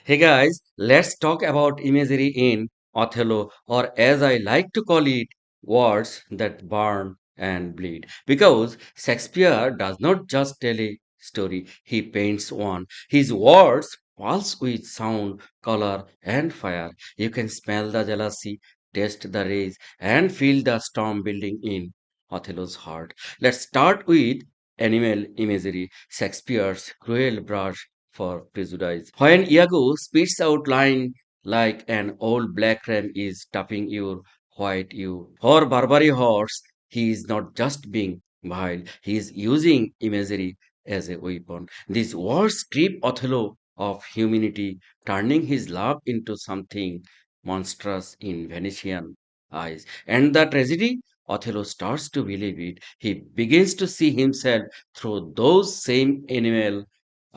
Hey guys, let's talk about imagery in Othello, or as I like to call it, words that burn and bleed. Because Shakespeare does not just tell a story, he paints one. His words pulse with sound, color, and fire. You can smell the jealousy, taste the rage, and feel the storm building in Othello's heart. Let's start with animal imagery, Shakespeare's cruel brush for prejudice. When Iago spits out line like an old black ram is tapping your white you. For Barbary horse, he is not just being vile, he is using imagery as a weapon. These words strip Othello of humanity, turning his love into something monstrous in Venetian eyes. And the tragedy, Othello starts to believe it. He begins to see himself through those same animal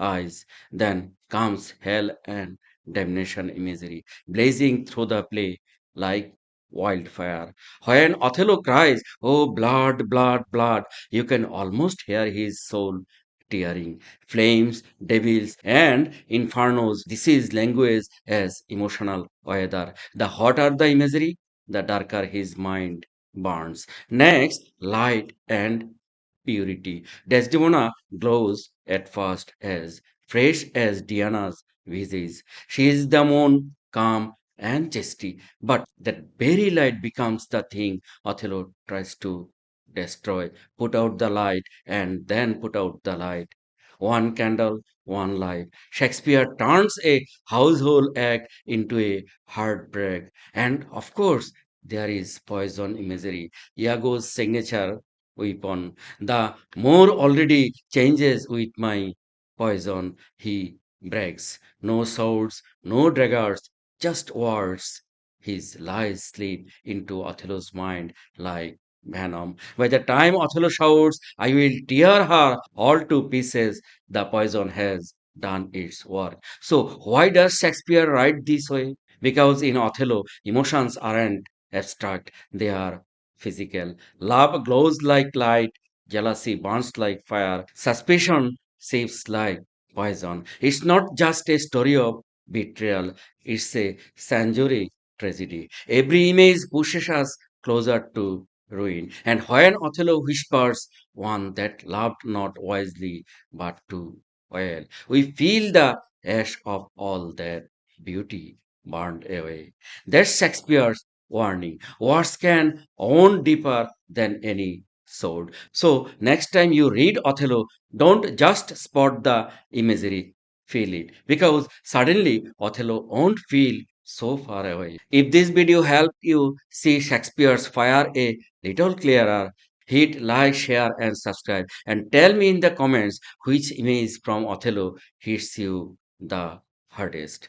eyes. Then comes hell and damnation imagery, blazing through the play like wildfire. When Othello cries, "Oh, blood, blood, blood," you can almost hear his soul tearing. Flames, devils, and infernos. This is language as emotional weather. The hotter the imagery, the darker his mind burns. Next, light and purity. Desdemona glows at first as fresh as Diana's visage. She is the moon, calm and chastity, but that very light becomes the thing Othello tries to destroy. Put out the light and then put out the light. One candle, one life. Shakespeare turns a household act into a heartbreak. And of course, there is poison imagery. Iago's signature weapon. The more already changes with my poison, he brags. No swords, no daggers, just words. His lies slip into Othello's mind like venom. By the time Othello shouts, "I will tear her all to pieces," the poison has done its work. So, why does Shakespeare write this way? Because in Othello, emotions aren't abstract, they are physical. Love glows like light, jealousy burns like fire, suspicion seeps like poison. It's not just a story of betrayal, it's a century tragedy. Every image pushes us closer to ruin. And when Othello whispers, "one that loved not wisely but too well," we feel the ash of all that beauty burned away. That's Shakespeare's warning. Words can wound deeper than any sword. So next time you read Othello, don't just spot the imagery, feel it. Because suddenly Othello won't feel so far away. If this video helped you see Shakespeare's fire a little clearer, hit like, share, and subscribe. And tell me in the comments which image from Othello hits you the hardest.